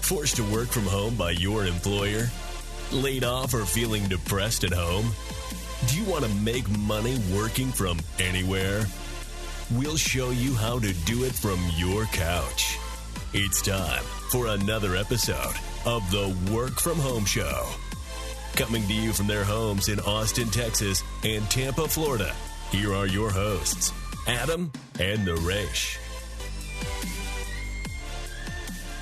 Forced to work from home by your employer? Laid off or feeling depressed at home? Do you want to make money working from anywhere? We'll show you how to do it from your couch. It's time for another episode of the Work From Home Show. Coming to you from their homes in Austin, Texas and Tampa, Florida, here are your hosts, Adam and Naresh.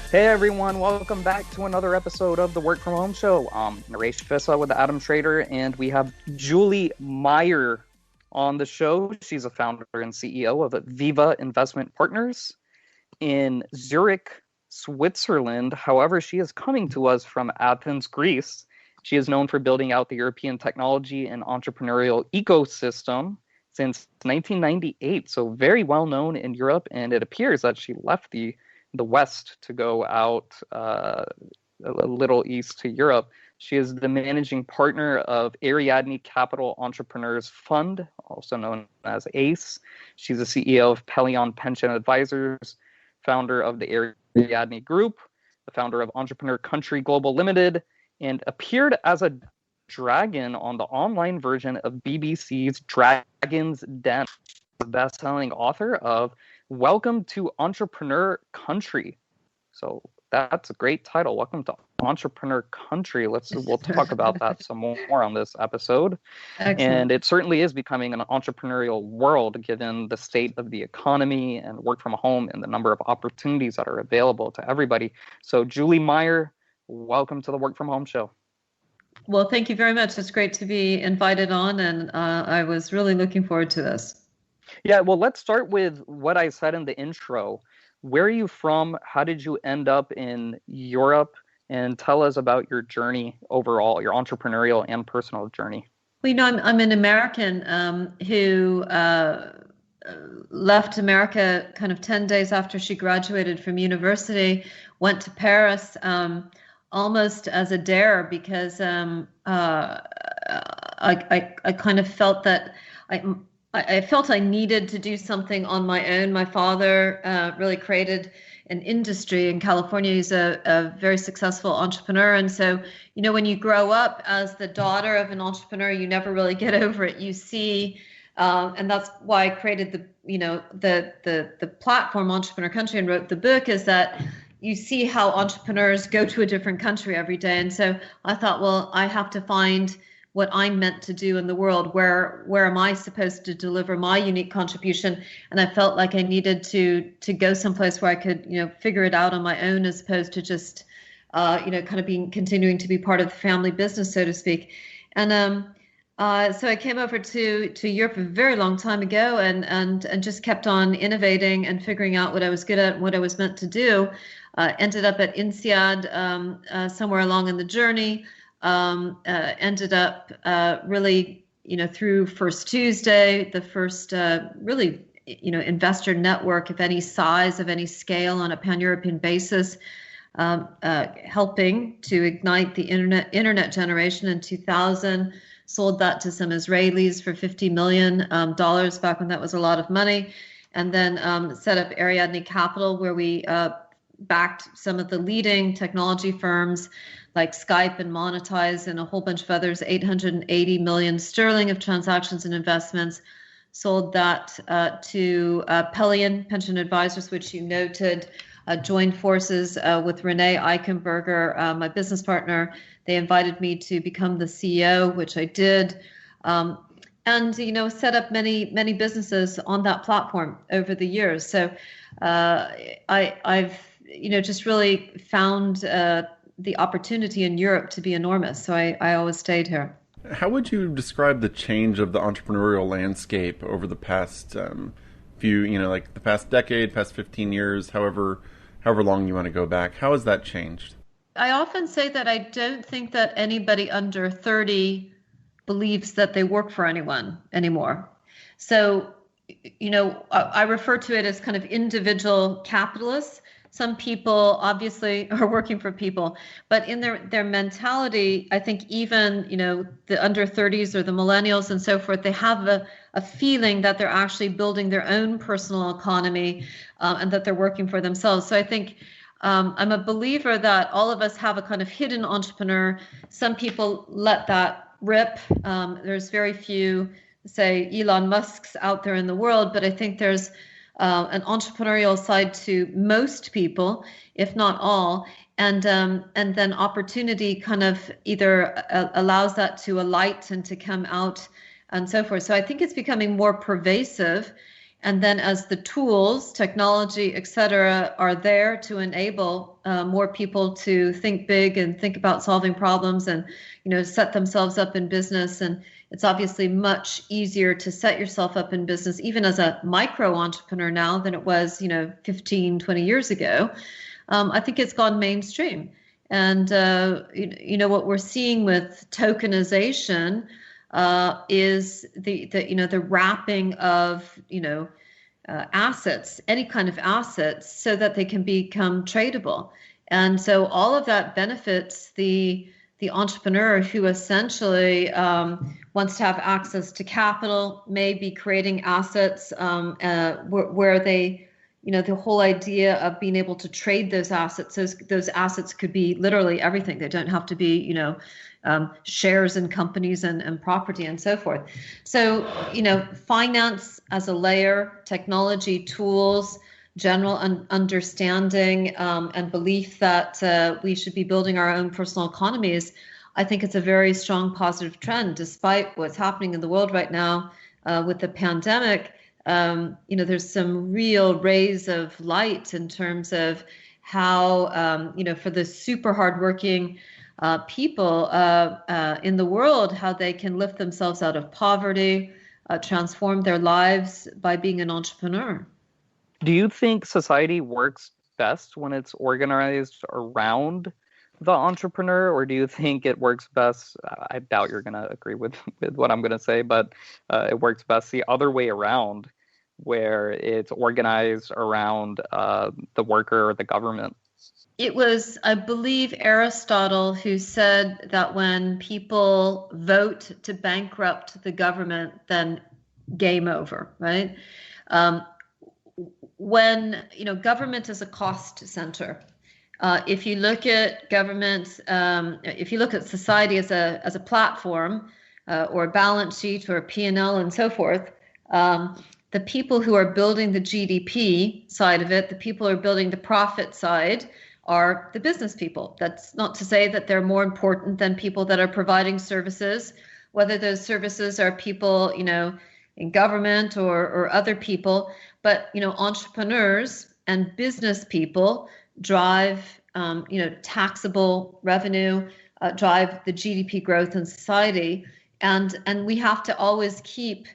Hey everyone, welcome back to another episode of the Work From Home Show. Naresh Fissa with Adam Trader, and we have Julie Meyers on the show. She's a founder and CEO of Viva Investment Partners in Zurich, Switzerland. However, she is coming to us from Athens, Greece. She is known for building out the European technology and entrepreneurial ecosystem since 1998, so very well known in Europe, and it appears that she left the West to go out a little east to Europe. She is the managing partner of Ariadne Capital Entrepreneurs Fund, also known as ACE. She's the CEO of Pelion Pension Advisors, founder of the Ariadne Group, the founder of Entrepreneur Country Global Limited, and appeared as a dragon on the online version of BBC's Dragon's Den. The best-selling author of Welcome to Entrepreneur Country. So that's a great title. Welcome to Entrepreneur Country. We'll talk about that some more on this episode. Excellent. And it certainly is becoming an entrepreneurial world given the state of the economy and work from home and the number of opportunities that are available to everybody. So Julie Meyers, welcome to the Work From Home Show. Well, thank you very much. It's great to be invited on, and I was really looking forward to this. Yeah, well, let's start with what I said in the intro. Where are you from? How did you end up in Europe? And tell us about your journey overall, your entrepreneurial and personal journey. Well, I'm an American who left America kind of 10 days after she graduated from university, went to Paris almost as a dare because I kind of felt that I felt I needed to do something on my own. My father really created an industry in California. He's a very successful entrepreneur. And so, when you grow up as the daughter of an entrepreneur, you never really get over it. You see, and that's why I created the platform Entrepreneur Country and wrote the book, is that you see how entrepreneurs go to a different country every day. And so I thought, well, I have to find what I'm meant to do in the world. Where am I supposed to deliver my unique contribution? And I felt like I needed to go someplace where I could, figure it out on my own, as opposed to just, kind of continuing to be part of the family business, so to speak. And so I came over to Europe a very long time ago, and just kept on innovating and figuring out what I was good at and what I was meant to do. Ended up at INSEAD somewhere along in the journey. Ended up really, through First Tuesday, the first really, investor network of any size, of any scale on a pan-European basis, helping to ignite the internet generation in 2000. Sold that to some Israelis for $50 million back when that was a lot of money. And then set up Ariadne Capital, where we backed some of the leading technology firms like Skype and Monetize and a whole bunch of others, 880 million sterling of transactions and investments. Sold that to Pelion Pension Advisors, which you noted, joined forces with Renee Eichenberger, my business partner. They invited me to become the CEO, which I did. And, set up many businesses on that platform over the years. So I've just really found the opportunity in Europe to be enormous. So I always stayed here. How would you describe the change of the entrepreneurial landscape over the past like the past decade, past 15 years, however long you want to go back? How has that changed? I often say that I don't think that anybody under 30 believes that they work for anyone anymore. So, I refer to it as kind of individual capitalists. Some people obviously are working for people, but in their mentality, I think even, the under 30s or the millennials and so forth, they have a feeling that they're actually building their own personal economy and that they're working for themselves. So I think I'm a believer that all of us have a kind of hidden entrepreneur. Some people let that rip. There's very few, say, Elon Musk's out there in the world, but I think there's an entrepreneurial side to most people, if not all. And then opportunity kind of either allows that to alight and to come out and so forth. So I think it's becoming more pervasive. And then as the tools, technology, et cetera, are there to enable more people to think big and think about solving problems and, set themselves up in business. And it's obviously much easier to set yourself up in business, even as a micro entrepreneur now than it was, 15, 20 years ago. I think it's gone mainstream. And, what we're seeing with tokenization is the wrapping of, assets, any kind of assets, so that they can become tradable. And so all of that benefits the entrepreneur who essentially wants to have access to capital, may be creating assets where they, the whole idea of being able to trade those assets could be literally everything. They don't have to be, shares in companies and property and so forth. So, finance as a layer, technology, tools, general understanding and belief that we should be building our own personal economies. I think it's a very strong positive trend, despite what's happening in the world right now with the pandemic. There's some real rays of light in terms of how, for the super hardworking people in the world, how they can lift themselves out of poverty, transform their lives by being an entrepreneur. Do you think society works best when it's organized around the entrepreneur, or do you think it works best? I doubt you're going to agree with what I'm going to say, but it works best the other way around, where it's organized around the worker or the government. It was, I believe, Aristotle who said that when people vote to bankrupt the government, then game over, right? When, government is a cost center. If you look at government, if you look at society as a platform or a balance sheet or a P&L and so forth, the people who are building the GDP side of it, the people who are building the profit side, are the business people. That's not to say that they're more important than people that are providing services, whether those services are people, in government or other people. But, entrepreneurs and business people drive, taxable revenue, drive the GDP growth in society. And we have to always keep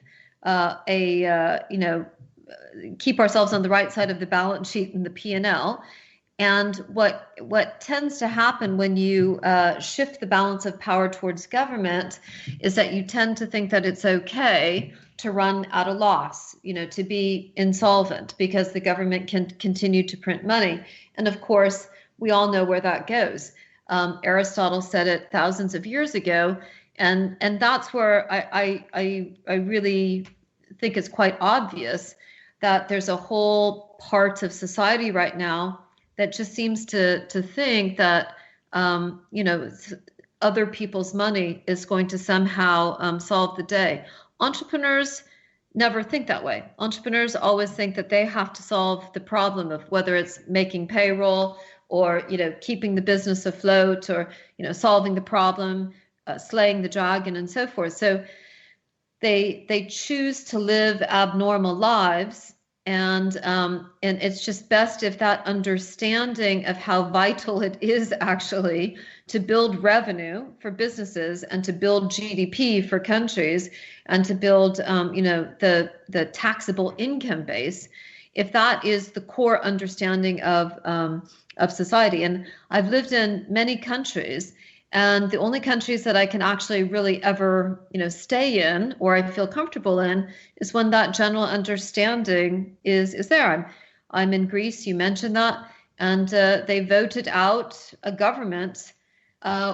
keep ourselves on the right side of the balance sheet and the P&L. And what tends to happen when you shift the balance of power towards government is that you tend to think that it's okay to run at a loss, to be insolvent, because the government can continue to print money. And of course, we all know where that goes. Aristotle said it thousands of years ago, and that's where I really think it's quite obvious that there's a whole part of society right now that just seems to think that, other people's money is going to somehow solve the day. Entrepreneurs never think that way. Entrepreneurs always think that they have to solve the problem of whether it's making payroll or, keeping the business afloat or, solving the problem, slaying the dragon and so forth. So they choose to live abnormal lives. And it's just best if that understanding of how vital it is actually to build revenue for businesses and to build GDP for countries and to build, the taxable income base, if that is the core understanding of society. And I've lived in many countries, and the only countries that I can actually really ever, stay in or I feel comfortable in is when that general understanding is there. I'm in Greece, you mentioned that, and they voted out a government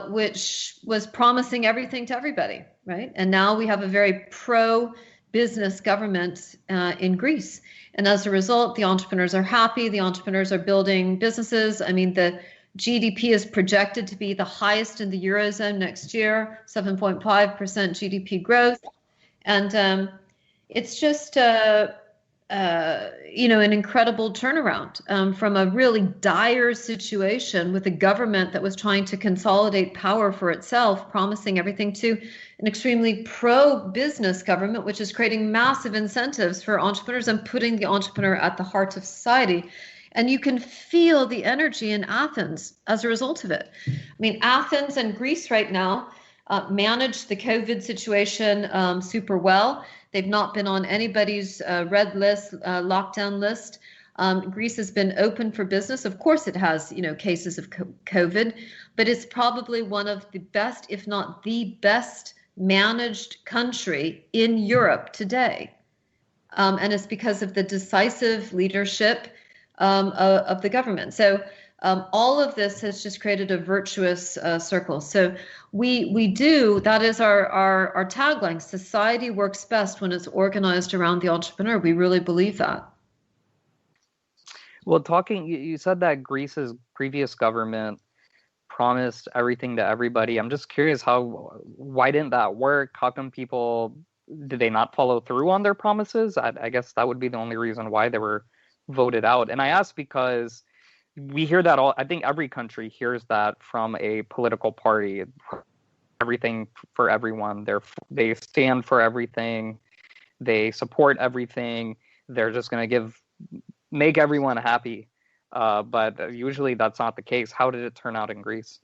which was promising everything to everybody, right? And now we have a very pro business government in Greece. And as a result, the entrepreneurs are happy. The entrepreneurs are building businesses. I mean, the GDP is projected to be the highest in the Eurozone next year, 7.5% GDP growth. And it's just, an incredible turnaround from a really dire situation with a government that was trying to consolidate power for itself, promising everything, to an extremely pro-business government, which is creating massive incentives for entrepreneurs and putting the entrepreneur at the heart of society. And you can feel the energy in Athens as a result of it. I mean, Athens and Greece right now managed the COVID situation super well. They've not been on anybody's red list, lockdown list. Greece has been open for business. Of course, it has, cases of COVID, but it's probably one of the best, if not the best, managed country in Europe today. And it's because of the decisive leadership of the government. So all of this has just created a virtuous circle. So we do, that is our tagline: society works best when it's organized around the entrepreneur. We really believe that. Well, you said that Greece's previous government promised everything to everybody. I'm just curious, why didn't that work? How come did they not follow through on their promises? I guess that would be the only reason why they were voted out. And I ask because we hear that I think every country hears that from a political party. Everything for everyone. They stand for everything. They support everything. They're just going to make everyone happy. But usually that's not the case. How did it turn out in Greece?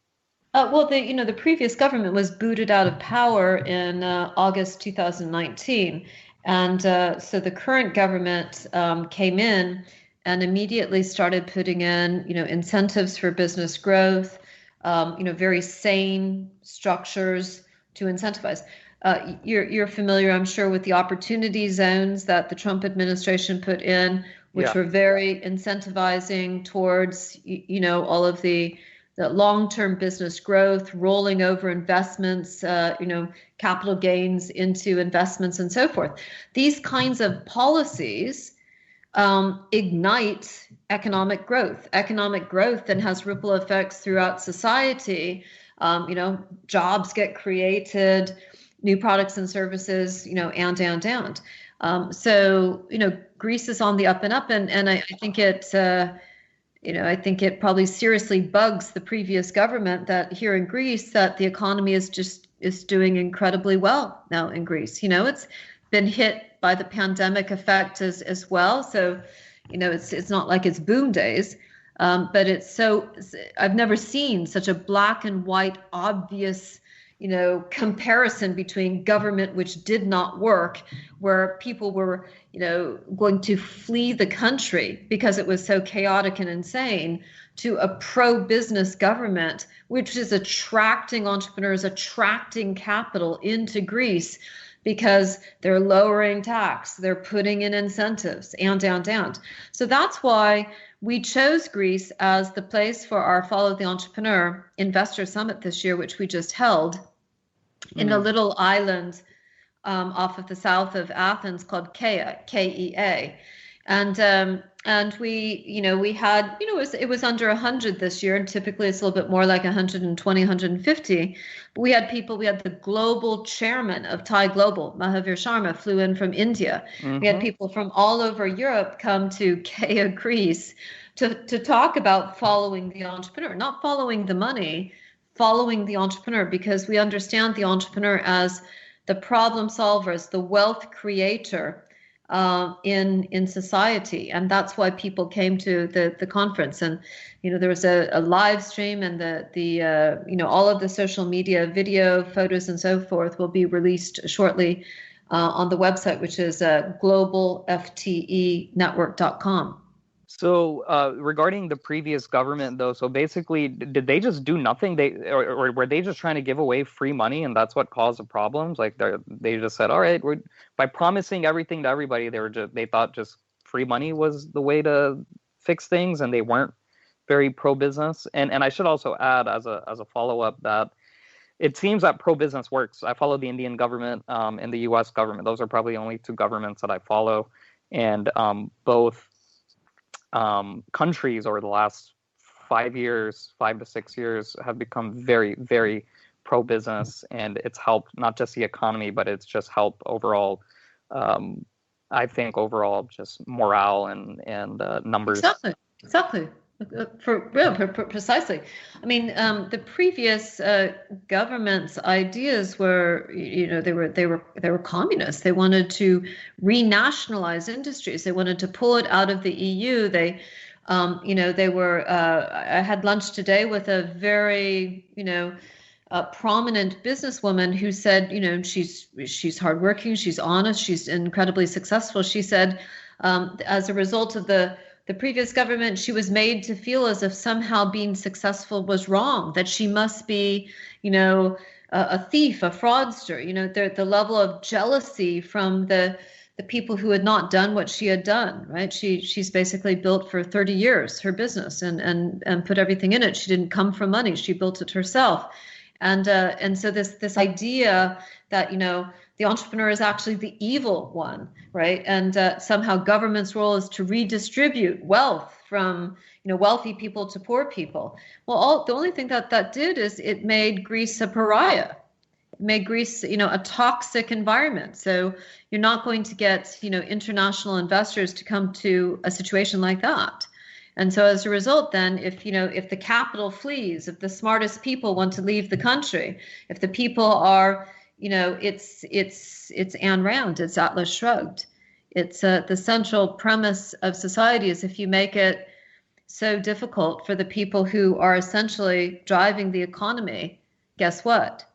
Well, the previous government was booted out of power in August 2019. And so the current government came in and immediately started putting in, incentives for business growth, very sane structures to incentivize. You're familiar, I'm sure, with the opportunity zones that the Trump administration put in, which were very incentivizing towards, all of the long-term business growth, rolling over investments, capital gains into investments and so forth. These kinds of policies ignite economic growth. Economic growth then has ripple effects throughout society. Jobs get created, new products and services, and. So Greece is on the up and up, and I think it, I think it probably seriously bugs the previous government that here in Greece that the economy is doing incredibly well now in Greece. It's been hit by the pandemic effect as well. So, it's not like it's boom days, but I've never seen such a black and white, obvious, comparison between government, which did not work, where people were, going to flee the country because it was so chaotic and insane, to a pro-business government, which is attracting entrepreneurs, attracting capital into Greece, because they're lowering tax, they're putting in incentives, and. So that's why we chose Greece as the place for our Follow the Entrepreneur Investor Summit this year, which we just held in a little island off of the south of Athens called Kea, K-E-A. And we, we had, it was under 100 this year, and typically it's a little bit more like 120, 150. But we had the global chairman of Thai Global, Mahavir Sharma, flew in from India. Mm-hmm. We had people from all over Europe come to Kea, Greece, to talk about following the entrepreneur, not following the money, following the entrepreneur, because we understand the entrepreneur as the problem solver, as the wealth creator in society. And that's why people came to the conference. And there was a live stream, and the all of the social media video, photos and so forth will be released shortly on the website, which is globalftenetwork.com. So regarding the previous government, though, so basically, did they just do nothing? Or were they just trying to give away free money, and that's what caused the problems? Like they just said, all right, by promising everything to everybody, they thought just free money was the way to fix things, and they weren't very pro-business. And I should also add as a follow-up that it seems that pro-business works. I follow the Indian government and the U.S. government. Those are probably the only two governments that I follow. And both countries over the last 5 to 6 years, have become very, very pro-business. And it's helped not just the economy, but it's just helped overall, I think, overall just morale and numbers. Exactly. Precisely. I mean, the previous government's ideas were, they were communist. They wanted to renationalize industries. They wanted to pull it out of the EU. They were. I had lunch today with a very, prominent businesswoman who said, she's hardworking, she's honest, she's incredibly successful. She said, as a result of the previous government, she was made to feel as if somehow being successful was wrong, that she must be, a thief, a fraudster, the level of jealousy from the people who had not done what she had done, right? She's basically built for 30 years her business and put everything in it. She didn't come from money. She built it herself. And so this idea that, the entrepreneur is actually the evil one, right? And somehow government's role is to redistribute wealth from, wealthy people to poor people. Well, the only thing that did is it made Greece a pariah. It made Greece, a toxic environment. So you're not going to get, international investors to come to a situation like that. And so as a result, then, if the capital flees, if the smartest people want to leave the country, if the people are, it's Ayn Rand, it's Atlas Shrugged. It's the central premise of society is if you make it so difficult for the people who are essentially driving the economy, guess what?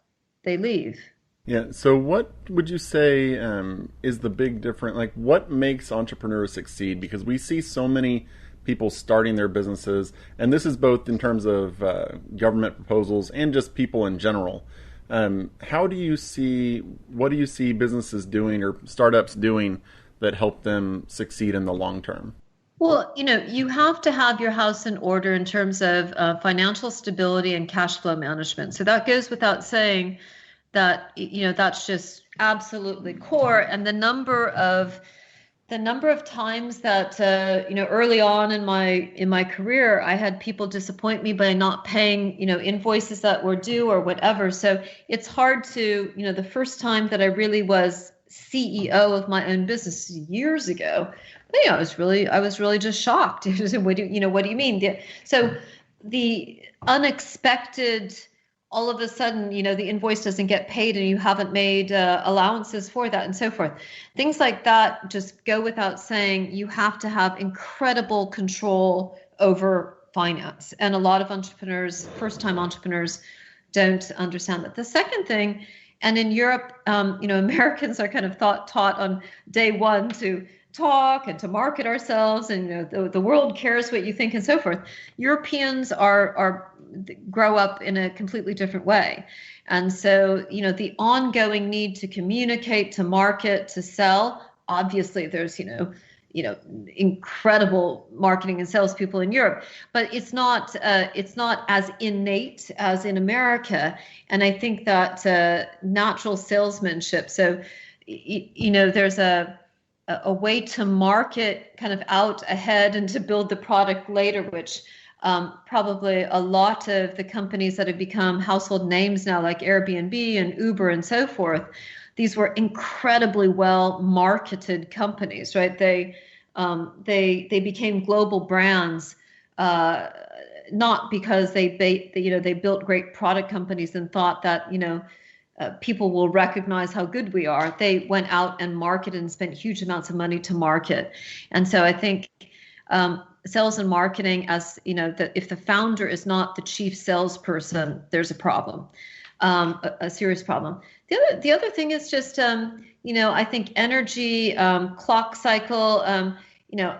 They leave. Yeah. So what would you say is the big difference? Like, what makes entrepreneurs succeed? Because we see so many people starting their businesses, and this is both in terms of government proposals and just people in general. What do you see businesses doing or startups doing that help them succeed in the long term? Well, you have to have your house in order in terms of financial stability and cash flow management. So that goes without saying that, that's just absolutely core. And the number of times that, early on in my career, I had people disappoint me by not paying, invoices that were due or whatever. So it's hard to, the first time that I really was CEO of my own business years ago, I was really just shocked. What do you mean? So the unexpected, all of a sudden, the invoice doesn't get paid and you haven't made allowances for that and so forth. Things like that just go without saying. You have to have incredible control over finance. And a lot of entrepreneurs, first-time entrepreneurs, don't understand that. The second thing, and in Europe, Americans are kind of taught on day one to talk and to market ourselves, and the world cares what you think and so forth. Europeans grow up in a completely different way, and so the ongoing need to communicate, to market, to sell. Obviously, there's incredible marketing and salespeople in Europe, but it's not as innate as in America. And I think that natural salesmanship. So there's a way to market kind of out ahead and to build the product later, which probably a lot of the companies that have become household names now, like Airbnb and Uber and so forth, these were incredibly well marketed companies, right? They became global brands, not because they built great product companies and thought that people will recognize how good we are. They went out and marketed and spent huge amounts of money to market. And so I think sales and marketing, as that if the founder is not the chief salesperson, there's a problem, a serious problem. The other thing is just I think energy, clock cycle,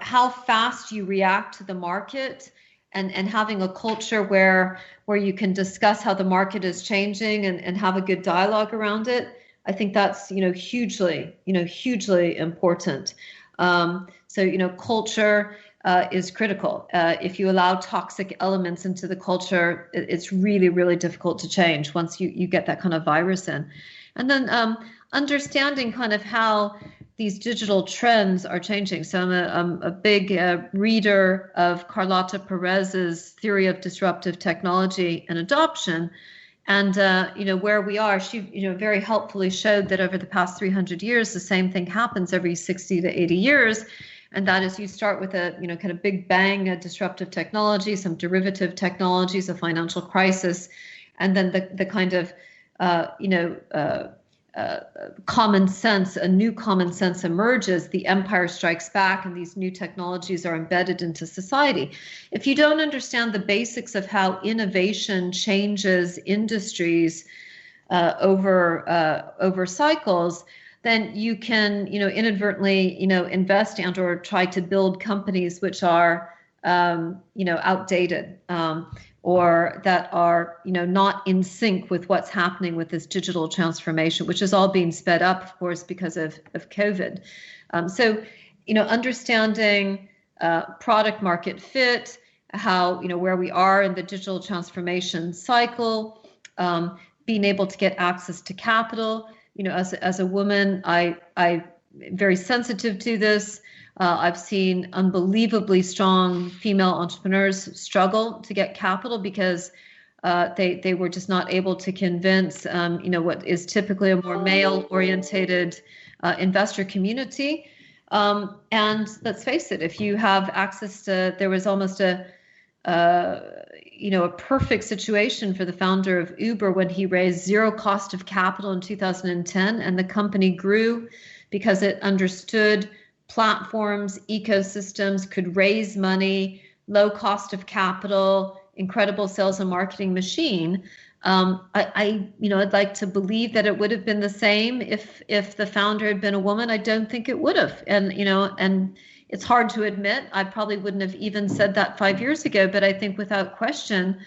how fast you react to the market. And having a culture where you can discuss how the market is changing and have a good dialogue around it, I think that's hugely important. So culture, is critical. If you allow toxic elements into the culture, it's really, really difficult to change once you get that kind of virus in. And then understanding kind of how these digital trends are changing. So I'm a big reader of Carlota Perez's theory of disruptive technology and adoption. And, where we are, she, very helpfully showed that over the past 300 years, the same thing happens every 60 to 80 years. And that is, you start with a, kind of big bang, a disruptive technology, some derivative technologies, a financial crisis, and then the kind of, common sense, a new common sense emerges, the empire strikes back, and these new technologies are embedded into society. If you don't understand the basics of how innovation changes industries over cycles, then you can, inadvertently, invest and or try to build companies which are, outdated. Or that are, not in sync with what's happening with this digital transformation, which is all being sped up, of course, because of COVID. So, understanding product market fit, how, where we are in the digital transformation cycle, being able to get access to capital. As a woman, I'm very sensitive to this. I've seen unbelievably strong female entrepreneurs struggle to get capital because they were just not able to convince, what is typically a more male-orientated investor community. And let's face it, if you have access to, there was almost a perfect situation for the founder of Uber when he raised zero cost of capital in 2010, and the company grew because it understood platforms, ecosystems, could raise money, low cost of capital, incredible sales and marketing machine. I'd like to believe that it would have been the same if the founder had been a woman. I don't think it would have. And it's hard to admit. I probably wouldn't have even said that 5 years ago, but I think without question,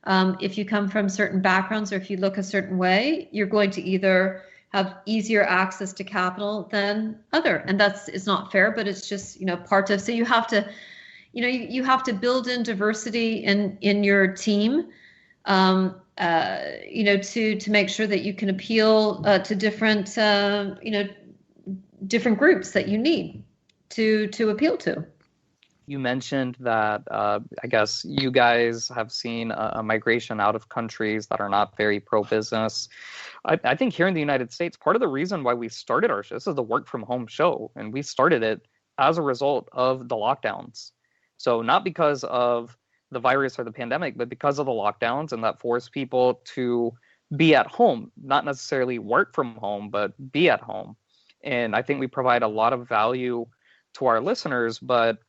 if you come from certain backgrounds or if you look a certain way, you're going to either have easier access to capital than other. And it's not fair, but it's just, part of, so you have to, you have to build in diversity in your team, to make sure that you can appeal to different, different groups that you need to appeal to. You mentioned that, I guess you guys have seen a migration out of countries that are not very pro-business. I think here in the United States, part of the reason why we started our show, this is the work from home show, and we started it as a result of the lockdowns. So not because of the virus or the pandemic, but because of the lockdowns, and that forced people to be at home, not necessarily work from home, but be at home. And I think we provide a lot of value to our listeners, but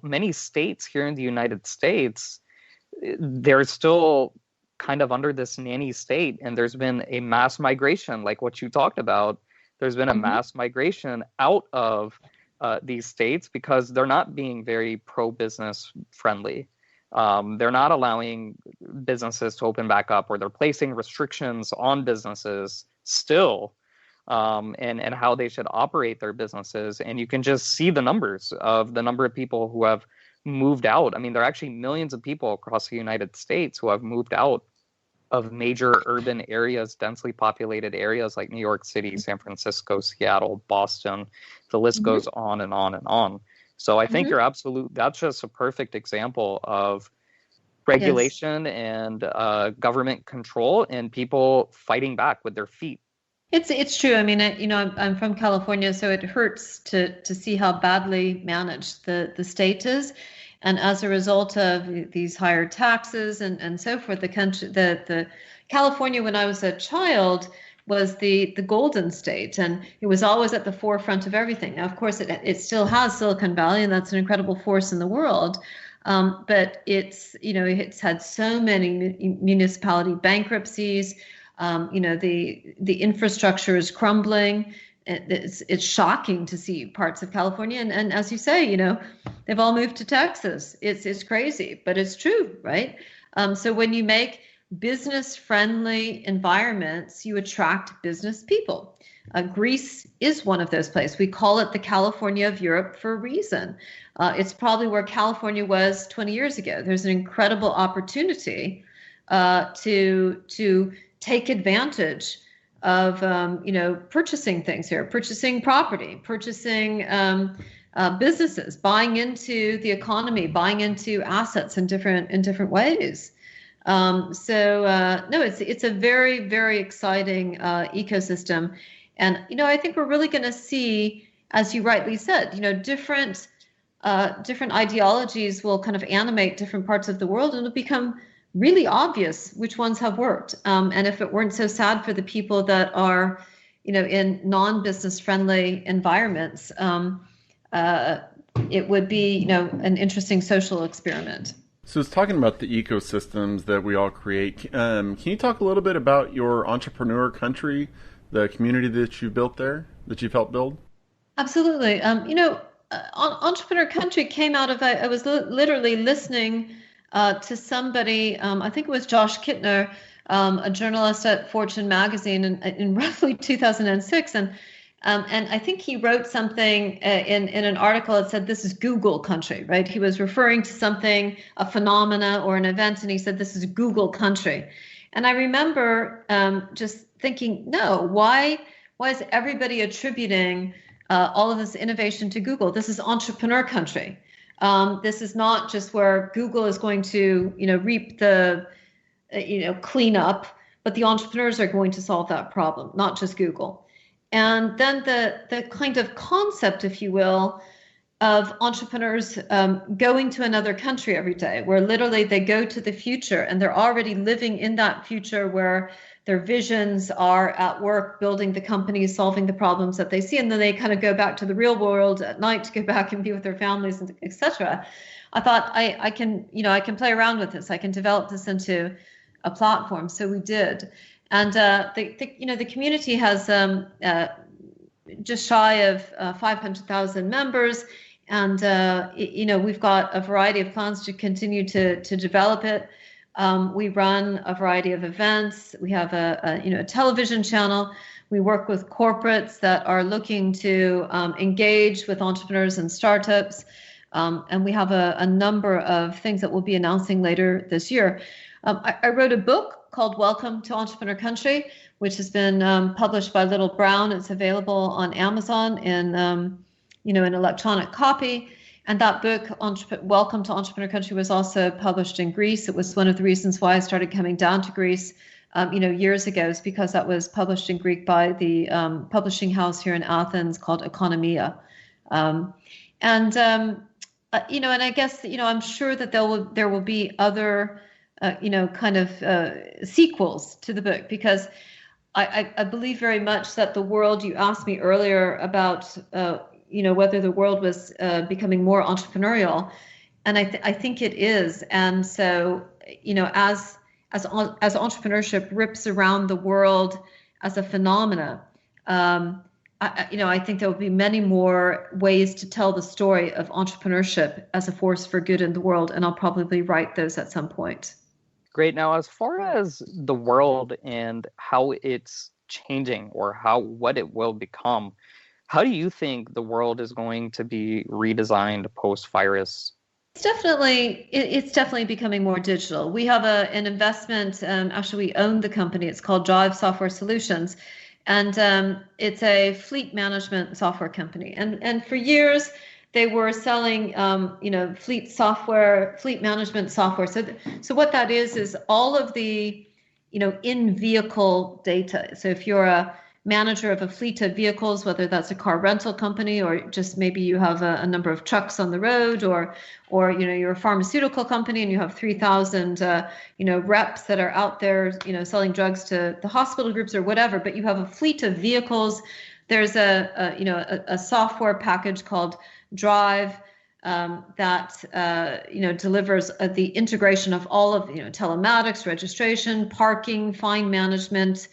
many states here in the United States, they're still kind of under this nanny state, and there's been a mass migration, like what you talked about. There's been a mass migration out of these states because they're not being very pro-business friendly. They're not allowing businesses to open back up, or they're placing restrictions on businesses still, and how they should operate their businesses. And you can just see the numbers of the number of people who have moved out. I mean, there are actually millions of people across the United States who have moved out of major urban areas, densely populated areas like New York City, San Francisco, Seattle, Boston. The list goes on and on and on. So I think you're absolute. That's just a perfect example of regulation and government control and people fighting back with their feet. It's true. I mean, I'm from California, so it hurts to see how badly managed the state is. And as a result of these higher taxes and so forth, the California, when I was a child, was the golden state, and it was always at the forefront of everything. Now, of course, it still has Silicon Valley, and that's an incredible force in the world. But it's had so many municipality bankruptcies. The infrastructure is crumbling. It's shocking to see parts of California, and as you say, they've all moved to Texas. It's crazy, but it's true, right? So when you make business-friendly environments, you attract business people. Greece is one of those places. We call it the California of Europe for a reason. It's probably where California was 20 years ago. There's an incredible opportunity to take advantage of purchasing things here, purchasing property, purchasing businesses, buying into the economy, buying into assets in different ways. No, it's a very, very exciting ecosystem. And, I think we're really going to see, as you rightly said, different ideologies will kind of animate different parts of the world, and it'll become really obvious which ones have worked. And if it weren't so sad for the people that are, in non-business friendly environments, it would be, an interesting social experiment. So it's talking about the ecosystems that we all create. Can you talk a little bit about your entrepreneur country, the community that you built there, that you've helped build? Absolutely. Entrepreneur Country came out of, I was literally listening to somebody, I think it was Josh Kittner, a journalist at Fortune magazine in roughly 2006. And I think he wrote something in an article that said, this is Google country, right? He was referring to something, a phenomena or an event, and he said, this is Google country. And I remember just thinking, no, why is everybody attributing all of this innovation to Google? This is entrepreneur country. This is not just where Google is going to, reap the, cleanup, but the entrepreneurs are going to solve that problem, not just Google. And then the kind of concept, if you will, of entrepreneurs going to another country every day, where literally they go to the future and they're already living in that future where their visions are at work, building the companies, solving the problems that they see, and then they kind of go back to the real world at night to go back and be with their families, and etc. I thought I can play around with this. I can develop this into a platform. So we did, and the community has just shy of 500,000 members, and we've got a variety of plans to continue to develop it. We run a variety of events. We have a television channel. We work with corporates that are looking to engage with entrepreneurs and startups. And we have a number of things that we'll be announcing later this year. I wrote a book called Welcome to Entrepreneur Country, which has been published by Little Brown. It's available on Amazon in an electronic copy. And that book, Welcome to Entrepreneur Country, was also published in Greece. It was one of the reasons why I started coming down to Greece, years ago, is because that was published in Greek by the publishing house here in Athens called Economia. And I guess, I'm sure that there will be other, sequels to the book, because I believe very much that the world, you asked me earlier about, whether the world was becoming more entrepreneurial, and I think it is. And so, as entrepreneurship rips around the world as a phenomena, I think there will be many more ways to tell the story of entrepreneurship as a force for good in the world, and I'll probably write those at some point. Great. Now, as far as the world and how it's changing, or what it will become, how do you think the world is going to be redesigned post-virus? It's definitely becoming more digital. We have an investment. Actually, we own the company. It's called Drive Software Solutions, and it's a fleet management software company. And for years, they were selling, fleet software, fleet management software. So what that is all of the, in-vehicle data. So if you're a manager of a fleet of vehicles, whether that's a car rental company, or just maybe you have a number of trucks on the road, or you're a pharmaceutical company and you have 3,000 reps that are out there selling drugs to the hospital groups or whatever, but you have a fleet of vehicles. There's a software package called Drive that delivers the integration of all of telematics, registration, parking, fine management,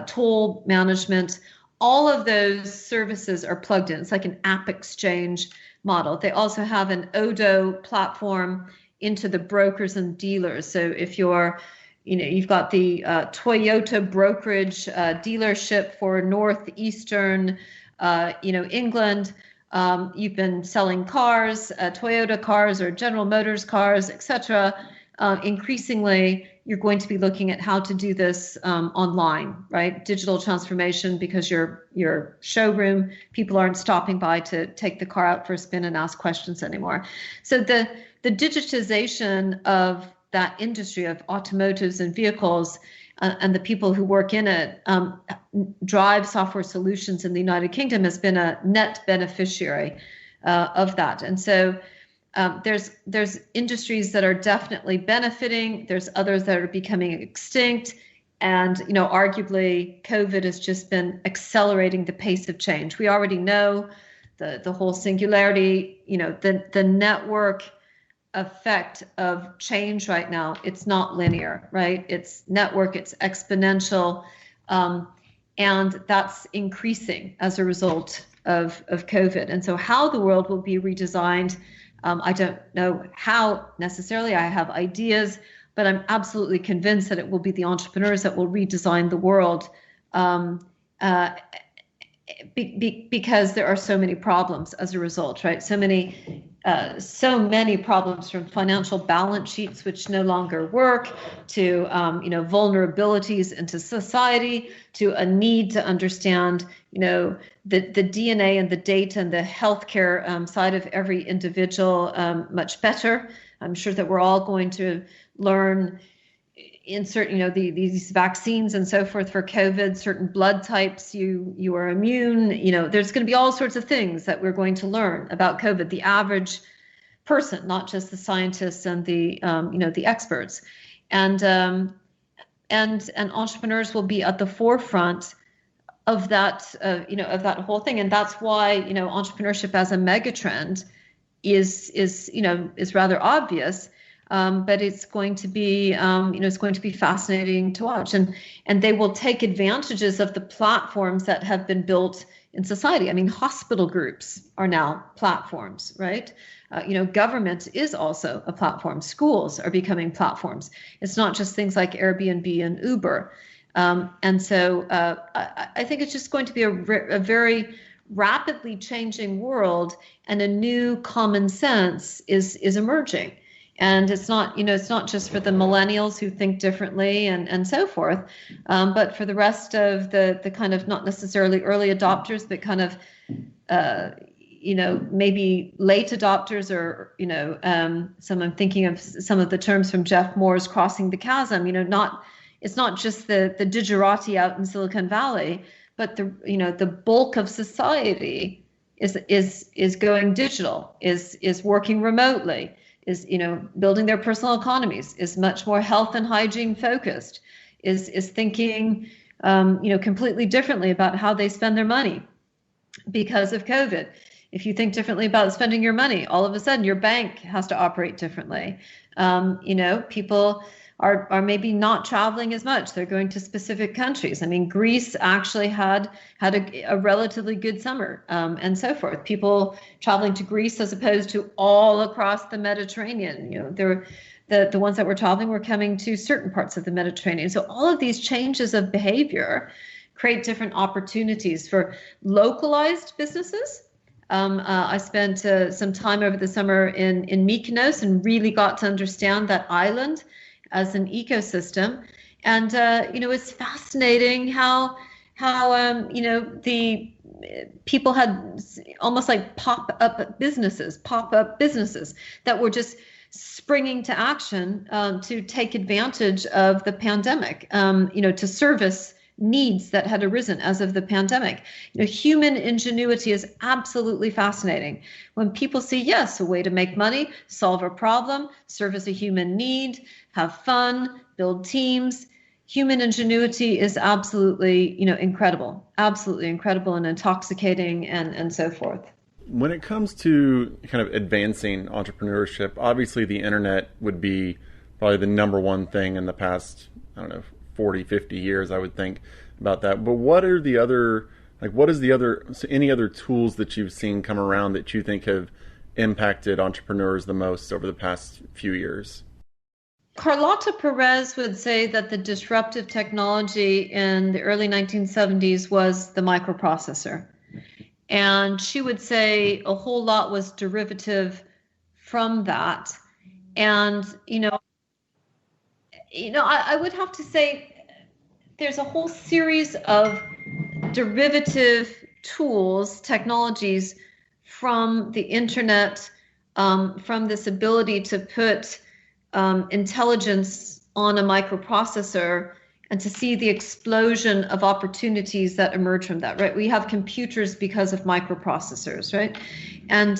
toll management. All of those services are plugged in. It's like an app exchange model. They also have an Odo platform into the brokers and dealers. So if you're You've got the Toyota brokerage dealership for northeastern, England. You've been selling cars, Toyota cars or General Motors cars, etc. Increasingly, you're going to be looking at how to do this online, right? Digital transformation, because your showroom, people aren't stopping by to take the car out for a spin and ask questions anymore. So the digitization of that industry of automotives and vehicles and the people who work in it drive software solutions in the United Kingdom has been a net beneficiary of that. And so there's industries that are definitely benefiting. There's others that are becoming extinct. And, arguably COVID has just been accelerating the pace of change. We already know the whole singularity, the network effect of change right now. It's not linear, right? It's network, it's exponential. And that's increasing as a result of COVID. And so how the world will be redesigned, I don't know how necessarily. I have ideas, but I'm absolutely convinced that it will be the entrepreneurs that will redesign the world because there are so many problems as a result, right? So many problems, from financial balance sheets which no longer work to vulnerabilities into society, to a need to understand the DNA and the data and the healthcare side of every individual much better. I'm sure that we're all going to learn in certain, these vaccines and so forth for COVID, certain blood types you are immune. There's going to be all sorts of things that we're going to learn about COVID. The average person, not just the scientists and the the experts, and entrepreneurs will be at the forefront of that of that whole thing. And that's why entrepreneurship as a megatrend is rather obvious. But it's going to be, it's going to be fascinating to watch, and they will take advantages of the platforms that have been built in society. I mean, hospital groups are now platforms, right? Government is also a platform. Schools are becoming platforms. It's not just things like Airbnb and Uber. And so I think it's just going to be a very rapidly changing world, and a new common sense is emerging. And it's not, it's not just for the millennials who think differently and so forth, but for the rest of the kind of not necessarily early adopters, but kind of, maybe late adopters, or, I'm thinking of some of the terms from Jeff Moore's Crossing the Chasm. It's not just the digerati out in Silicon Valley, but the bulk of society is going digital, is working remotely, is building their personal economies, is much more health and hygiene focused, is thinking completely differently about how they spend their money because of COVID. If you think differently about spending your money, all of a sudden your bank has to operate differently. People are maybe not traveling as much. They're going to specific countries. I mean, Greece actually had a relatively good summer, and so forth. People traveling to Greece as opposed to all across the Mediterranean. The ones that were traveling were coming to certain parts of the Mediterranean. So all of these changes of behavior create different opportunities for localized businesses. I spent some time over the summer in Mykonos and really got to understand that island as an ecosystem. And, it's fascinating how the people had almost like pop-up businesses that were just springing to action to take advantage of the pandemic, to service needs that had arisen as of the pandemic. Human ingenuity is absolutely fascinating. When people see, yes, a way to make money, solve a problem, service a human need, have fun, build teams, human ingenuity is absolutely, incredible and intoxicating and so forth. When it comes to kind of advancing entrepreneurship, obviously the internet would be probably the number one thing in the past, 40, 50 years, I would think, about that. But what are the other, any other tools that you've seen come around that you think have impacted entrepreneurs the most over the past few years? Carlota Perez would say that the disruptive technology in the early 1970s was the microprocessor. And she would say a whole lot was derivative from that. And, I would have to say there's a whole series of derivative tools, technologies from the internet, from this ability to put intelligence on a microprocessor and to see the explosion of opportunities that emerge from that, right? We have computers because of microprocessors, right? And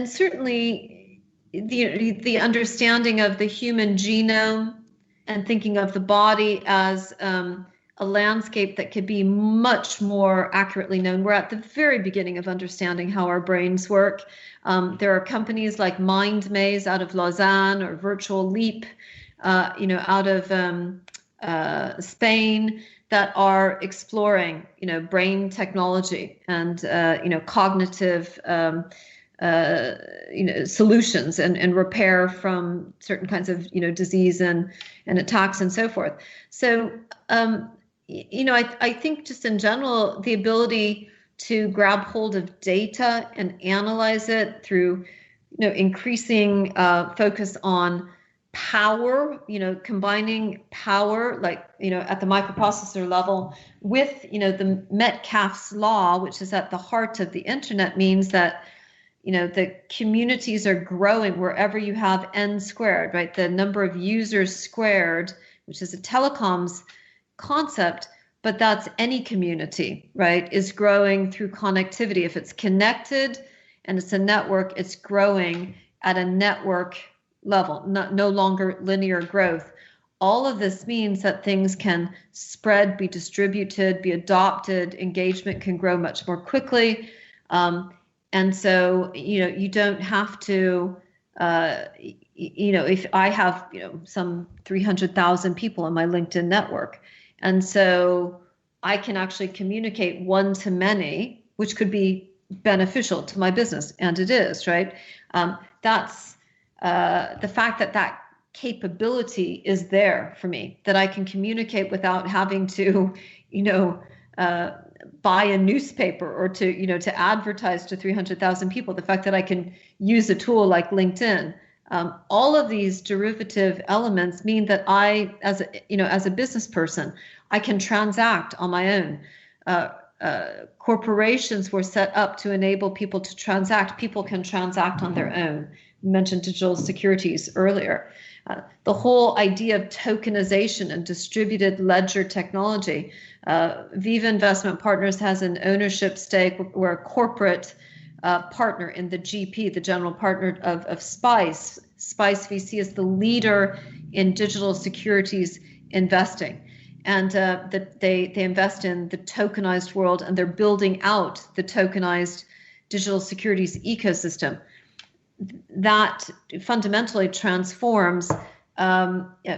certainly the understanding of the human genome and thinking of the body as a landscape that could be much more accurately known. We're at the very beginning of understanding how our brains work. There are companies like MindMaze out of Lausanne or Virtual Leap, out of Spain that are exploring, brain technology and, cognitive, solutions and repair from certain kinds of, disease and attacks and so forth. So, I think just in general, the ability to grab hold of data and analyze it through, increasing focus on power, combining power, like, at the microprocessor level with, the Metcalfe's law, which is at the heart of the internet, means that, the communities are growing wherever you have n squared, right? The number of users squared, which is a telecoms concept, but that's any community, right, is growing through connectivity. If it's connected and it's a network, it's growing at a network level, no longer linear growth. All of this means that things can spread, be distributed, be adopted, engagement can grow much more quickly. And so, you don't have to, if I have, some 300,000 people on my LinkedIn network, and so I can actually communicate one to many, which could be beneficial to my business, and it is, right? That's the fact that capability is there for me, that I can communicate without having to, buy a newspaper or to advertise to 300,000 people. The fact that I can use a tool like LinkedIn, all of these derivative elements mean that I, as a business person, I can transact on my own. Corporations were set up to enable people to transact. People can transact on their own. You mentioned digital securities earlier. The whole idea of tokenization and distributed ledger technology. Viva Investment Partners has an ownership stake. We're a corporate partner in the GP, the general partner of SPICE. SPICE VC is the leader in digital securities investing. And they invest in the tokenized world, and they're building out the tokenized digital securities ecosystem. That fundamentally transforms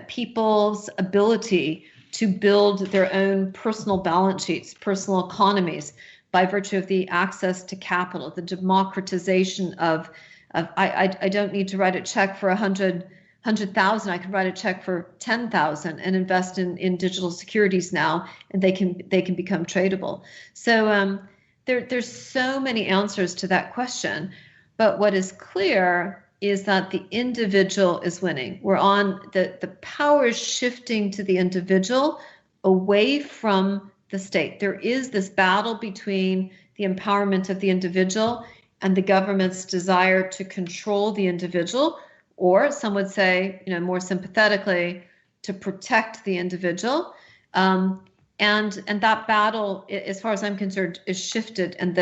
people's ability to build their own personal balance sheets, personal economies, by virtue of the access to capital, the democratization of I don't need to write a check for 100,000. I can write a check for 10,000 and invest in digital securities now, and they can become tradable. So there's so many answers to that question. But what is clear is that the individual is winning. We're on the power is shifting to the individual away from the state. There is this battle between the empowerment of the individual and the government's desire to control the individual, or some would say, more sympathetically, to protect the individual. And that battle, as far as I'm concerned, is shifted, and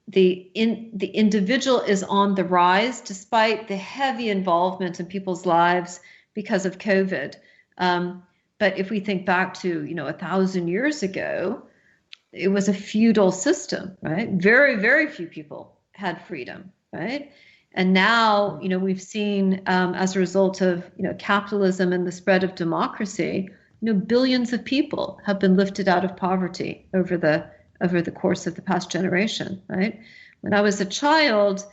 the individual is on the rise despite the heavy involvement in people's lives because of COVID. But if we think back to 1,000 years ago, it was a feudal system, right? Very, very few people had freedom, right? And now, we've seen as a result of capitalism and the spread of democracy, billions of people have been lifted out of poverty over the course of the past generation, right? When I was a child,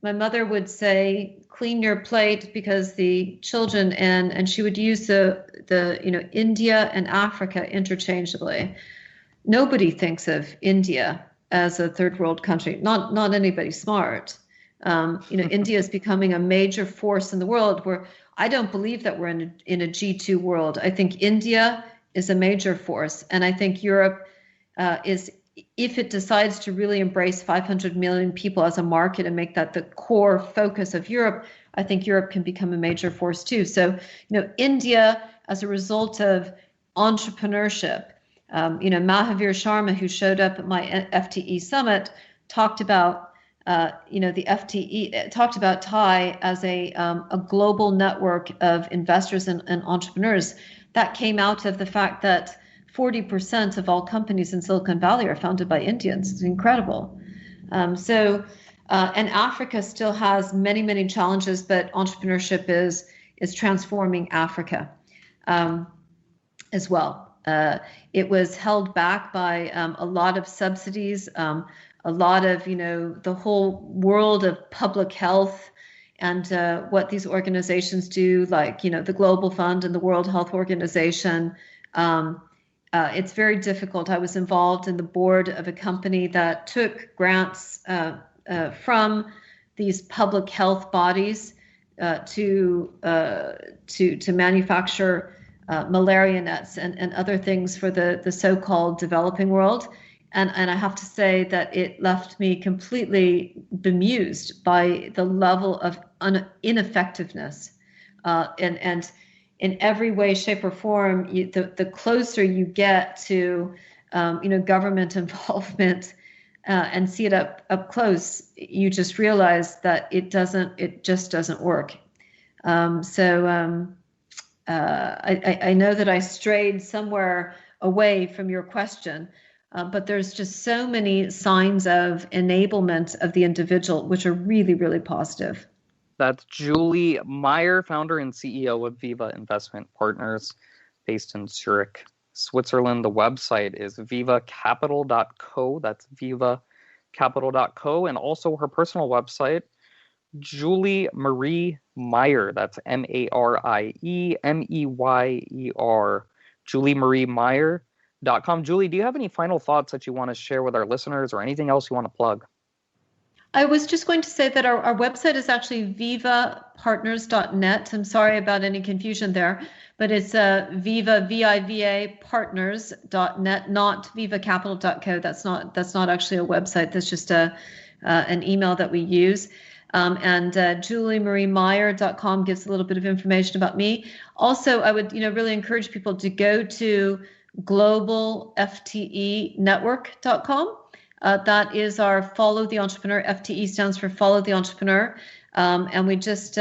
my mother would say, clean your plate, because the children, and she would use the India and Africa interchangeably. Nobody thinks of India as a third world country. Not anybody smart. India is becoming a major force in the world, where I don't believe that we're in a G2 world. I think India is a major force, and I think Europe is, if it decides to really embrace 500 million people as a market and make that the core focus of Europe, I think Europe can become a major force too. So, India, as a result of entrepreneurship, Mahavir Sharma, who showed up at my FTE summit, talked about, the FTE, talked about Thai as a global network of investors and entrepreneurs. That came out of the fact that 40% of all companies in Silicon Valley are founded by Indians. It's incredible. And Africa still has many, many challenges, but entrepreneurship is transforming Africa as well. It was held back by a lot of subsidies, a lot of, the whole world of public health and what these organizations do, like, the Global Fund and the World Health Organization. It's very difficult. I was involved in the board of a company that took grants from these public health bodies to manufacture malaria nets and other things for the so-called developing world. And I have to say that it left me completely bemused by the level of ineffectiveness and in every way, shape, or form, the closer you get to, government involvement and see it up close, you just realize that it just doesn't work. I know that I strayed somewhere away from your question, but there's just so many signs of enablement of the individual, which are really, really positive. That's Julie Meyer, founder and CEO of Viva Investment Partners, based in Zurich, Switzerland. The website is vivacapital.co. That's vivacapital.co. And also her personal website, Julie Marie Meyer. That's MARIEMEYER. JulieMarieMeyer.com. Julie, do you have any final thoughts that you want to share with our listeners, or anything else you want to plug? I was just going to say that our website is actually vivapartners.net. I'm sorry about any confusion there, but it's Viva partners.net, not vivacapital.co. That's not actually a website. That's just an email that we use. And JulieMarieMeyer.com gives a little bit of information about me. Also, I would really encourage people to go to globalftenetwork.com. That is our Follow the Entrepreneur. FTE stands for Follow the Entrepreneur. And we just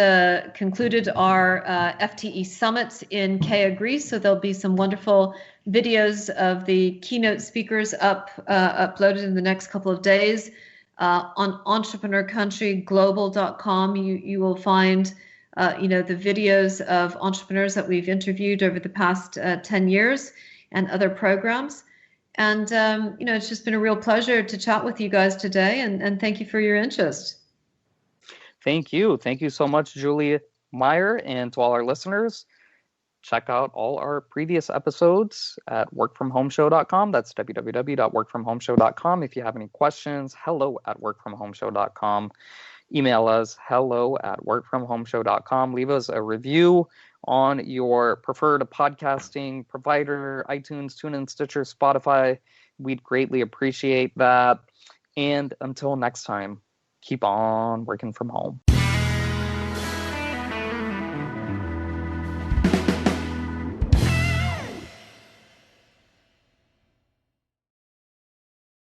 concluded our FTE summits in Kea, Greece. So there'll be some wonderful videos of the keynote speakers uploaded in the next couple of days. On entrepreneurcountryglobal.com, you will find the videos of entrepreneurs that we've interviewed over the past 10 years and other programs. And, it's just been a real pleasure to chat with you guys today. And thank you for your interest. Thank you. Thank you so much, Julie Meyer. And to all our listeners, check out all our previous episodes at workfromhomeshow.com. That's www.workfromhomeshow.com. If you have any questions, hello@workfromhomeshow.com. Email us, hello@workfromhomeshow.com. Leave us a review on your preferred podcasting provider, iTunes, TuneIn, Stitcher, Spotify. We'd greatly appreciate that. And until next time, keep on working from home.